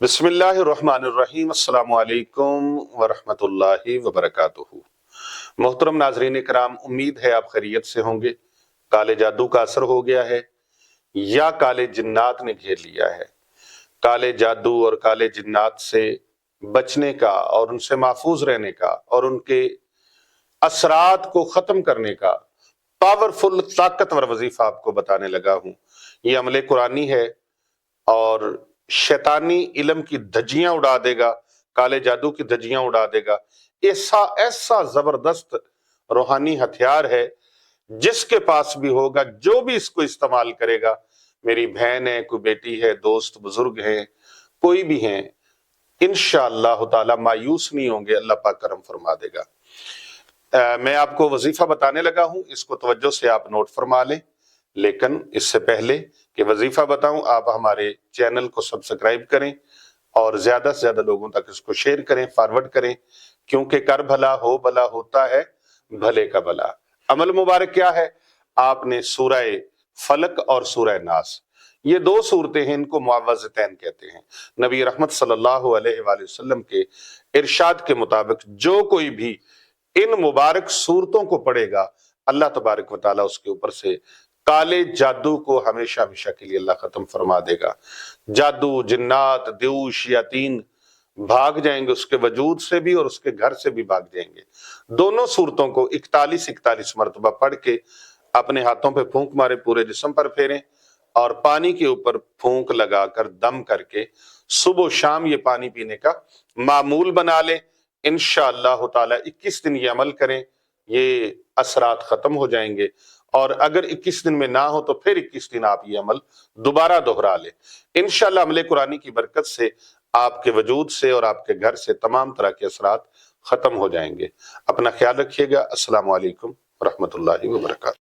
बिस्मिल्लाहिर्रहमानिर्रहीम। अस्सलामु अलैकुम वरहमतुल्लाहि वबरकातुहू। मोहतरम नाजरीन इकराम, उम्मीद है आप खैरियत से होंगे। काले जादू का असर हो गया है या काले जिन्नात ने घेर लिया है। काले जादू और काले जिन्नात से बचने का और उनसे महफूज रहने का और उनके असरात को खत्म करने का पावरफुल ताकतवर वजीफा आपको बताने लगा हूं। ये अमले कुरानी है और शैतानी इल्म की धज्जियां उड़ा देगा, काले जादू की धज्जियां उड़ा देगा। ऐसा ऐसा जबरदस्त रूहानी हथियार है, जिसके पास भी होगा, जो भी इसको इस्तेमाल करेगा, मेरी बहन है, कोई बेटी है, दोस्त बुजुर्ग है, कोई भी है, इंशाअल्लाह ताला मायूस नहीं होंगे, अल्लाह पाक करम फरमा देगा। मैं आपको वजीफा बताने लगा हूं, इसको तवज्जो से आप नोट फरमा लें। लेकिन इससे पहले कि वजीफा बताऊं, आप हमारे चैनल को सब्सक्राइब करें और ज्यादा से ज्यादा लोगों तक इसको शेयर करें, फॉरवर्ड करें, क्योंकि कर भला हो भला होता है भले का भला। अमल मुबारक क्या है? आपने सूरह फलक और सूरह नास, ये दो सूरतें हैं, इनको मुअव्वज़तैन कहते हैं। नबी रहमत सल्लल्लाहु अलैहि वसल्लम के इरशाद के मुताबिक जो कोई भी इन मुबारक सूरतों को पढ़ेगा, अल्लाह तबारक व तआला उसके ऊपर से काले जादू को हमेशा हमेशा के लिए अल्लाह खत्म फरमा देगा। जादू, जिन्नात, देव, शयातीन भाग जाएंगे उसके वजूद से भी और उसके घर से भी भाग जाएंगे। दोनों सूरतों को 41 मरतबा पढ़ के अपने हाथों पे फूंक मारे, पूरे जिस्म पर फेरें और पानी के ऊपर फूंक लगाकर दम करके सुबह शाम ये पानी पीने का मामूल बना ले। इंशाअल्लाह ताला 21 दिन ये अमल करें, ये असरात खत्म हो जाएंगे। और अगर 21 दिन में ना हो तो फिर 21 दिन आप ये अमल दोबारा दोहरा लें। इंशाअल्लाह अमले कुरानी की बरकत से आपके वजूद से और आपके घर से तमाम तरह के असरात खत्म हो जाएंगे। अपना ख्याल रखिएगा। अस्सलामु अलैकुम रहमतुल्लाहि व बरकातहू।